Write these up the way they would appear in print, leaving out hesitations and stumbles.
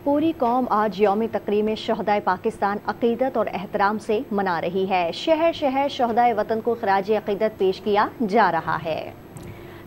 پوری قوم آج یوم تکریم شہدائے پاکستان عقیدت اور احترام سے منا رہی ہے۔ شہر شہر شہدائے وطن کو خراج عقیدت پیش کیا جا رہا ہے۔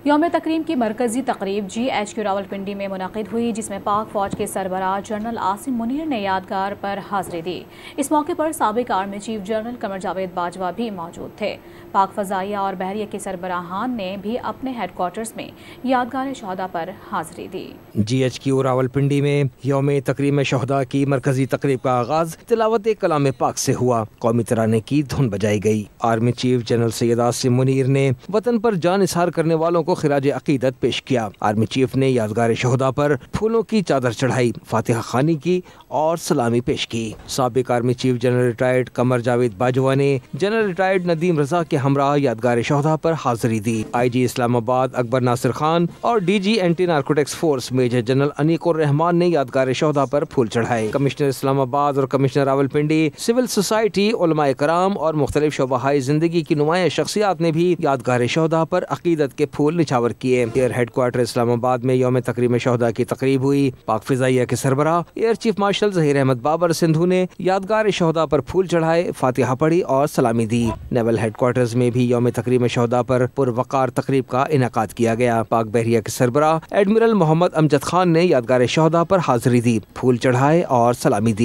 یوم تکریم کی مرکزی تقریب GHQ راولپنڈی میں منعقد ہوئی، جس میں پاک فوج کے سربراہ جنرل عاصم منیر نے یادگار پر حاضری دی۔ اس موقع پر سابق army chief general Qamar Javed Bajwa بھی موجود تھے۔ پاک فضائیہ اور بحریہ کے سربراہان نے بھی اپنے ہیڈ کوارٹرز میں یادگار شہداء پر حاضری دی۔ GHQ راولپنڈی میں یوم تکریم شہداء کی مرکزی تقریب کا آغاز تلاوت کلام پاک سے ہوا۔ قومی ترانے کی دھن بجائی گئی۔ Army chief general Syed Asim Munir نے وطن پر جان نثار کرنے والوں کو خراج عقیدت پیش کیا۔ آرمی چیف نے یادگار شہداء پر پھولوں کی چادر چڑھائی، فاتحہ خوانی کی اور سلامی پیش کی۔ سابق army chief general retired Qamar Javed Bajwa نے جنرل ریٹائرڈ ندیم رضا کے ہمراہ یادگار شہداء پر حاضری دی۔ IG اسلام آباد اکبر ناصر خان اور DG anti narcotics force major general Aneeq ur Rehman نے یادگار شہداء پر پھول چڑھائے۔ کمشنر اسلام آباد اور کمشنر راولپنڈی، سول سوسائٹی، علماء کرام اور مختلف شعبہ زندگی کی نمایاں شخصیات نے بھی یادگار شہداء پر عقیدت کے پھول نچھاور کیے۔ ایئر ہیڈ کوارٹر اسلام آباد میں یوم تکریم شہداء کی تقریب ہوئی۔ پاک فضائیہ کے سربراہ air chief marshal Zaheer Ahmed Babar Sidhu نے یادگار شہداء پر پھول چڑھائے، فاتحہ پڑھی اور سلامی دی۔ نیول ہیڈ کوارٹرز میں بھی یوم تکریم شہداء پر پروقار تقریب کا انعقاد کیا گیا۔ پاک بحریہ کے سربراہ ایڈمرل محمد امجد خان نے یادگار شہداء پر حاضری دی، پھول چڑھائے اور سلامی دی۔